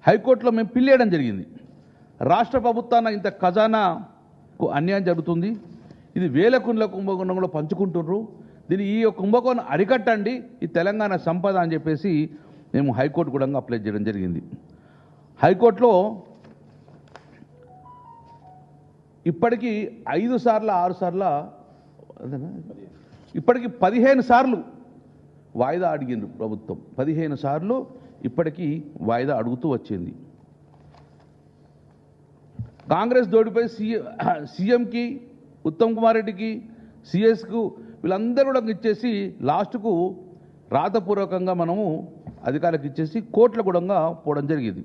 హైకోర్టులో మేము పిల్లేయడం జరిగింది. రాష్ట్ర ప్రభుత్వాన ఇంత ఖజానాకు అన్యాయం జరుగుతుంది, ఇది వేల కుండ్ల కుంభకోణంలో పంచుకుంటున్నారు, దీన్ని ఈ కుంభకోణం అరికట్టండి, ఈ తెలంగాణ సంపద అని చెప్పేసి మేము హైకోర్టు కూడా అప్లై చేయడం జరిగింది. హైకోర్టులో ఇప్పటికీ 5 సార్లు 6 సార్లు ఇప్పటికి 15 సార్లు వాయిదా అడిగింది ప్రభుత్వం. 15 సార్లు ఇప్పటికీ వాయిదా అడుగుతూ వచ్చింది. కాంగ్రెస్ దోడిపై సీఎంకి, ఉత్తమ్ కుమార్ రెడ్డికి, సిఎస్కు వీళ్ళందరూ కూడా ఇచ్చేసి లాస్ట్కు రాతపూర్వకంగా మనము అధికారులకు ఇచ్చేసి కోర్టుల కూడా పోవడం జరిగింది.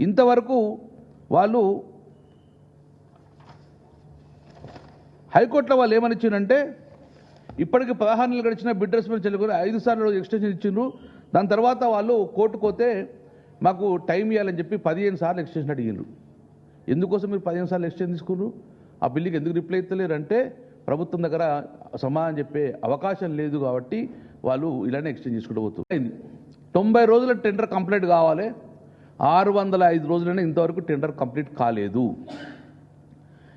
ఇంతవరకు వాళ్ళు హైకోర్టులో వాళ్ళు ఏమని ఇచ్చిందంటే ఇప్పటికి 16 నెలలు గడిచిన బిడ్ రెస్పాన్స్ చెల్లుకొని 5 సార్లు ఎక్స్టెన్షన్ ఇచ్చిండ్రు. దాని తర్వాత వాళ్ళు కోర్టుకు పోతే మాకు టైం ఇవ్వాలని చెప్పి 15 సార్లు ఎక్స్టెన్షన్ అడిగిండ్రు. ఎందుకోసం మీరు 15 సార్లు ఎక్స్టెన్షన్ తీసుకున్నారు? ఆ బిల్లుకి ఎందుకు రిప్లై ఇస్తలేరు అంటే ప్రభుత్వం దగ్గర సమాధానం చెప్పే అవకాశం లేదు కాబట్టి వాళ్ళు ఇలానే ఎక్స్టెండ్ చేసుకుంటూ పోతుంది. 90 రోజుల టెండర్ కంప్లీట్ కావాలి, 605 రోజులైనా ఇంతవరకు టెండర్ కంప్లీట్ కాలేదు.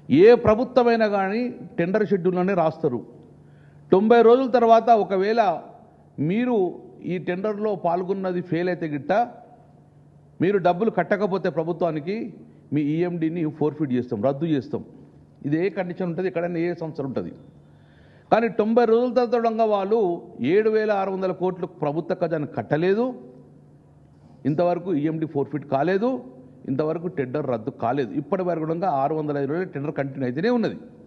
ఏ ప్రభుత్వమైనా కానీ టెండర్ షెడ్యూల్లోనే రాస్తారు. 90 రోజుల తర్వాత ఒకవేళ మీరు ఈ టెండర్లో పాల్గొన్నది ఫెయిల్ అయితే గిట్ట మీరు డబ్బులు కట్టకపోతే ప్రభుత్వానికి మీ ఈఎండిని ఫోర్ఫిట్ చేస్తాం, రద్దు చేస్తాం. ఇది ఏ కండిషన్ ఉంటుంది, ఎక్కడైనా ఏ సంవత్సరం ఉంటుంది. కానీ 90 రోజుల తర్వాత వాళ్ళు 7,600 కోట్లు ప్రభుత్వ ఖజానా కట్టలేదు, ఇంతవరకు ఈఎండి ఫోర్ఫిట్ కాలేదు, ఇంతవరకు టెండర్ రద్దు కాలేదు. ఇప్పటి వరకు కూడా 605 రోజులు టెండర్ కంటిన్యూ అయితేనే ఉన్నది.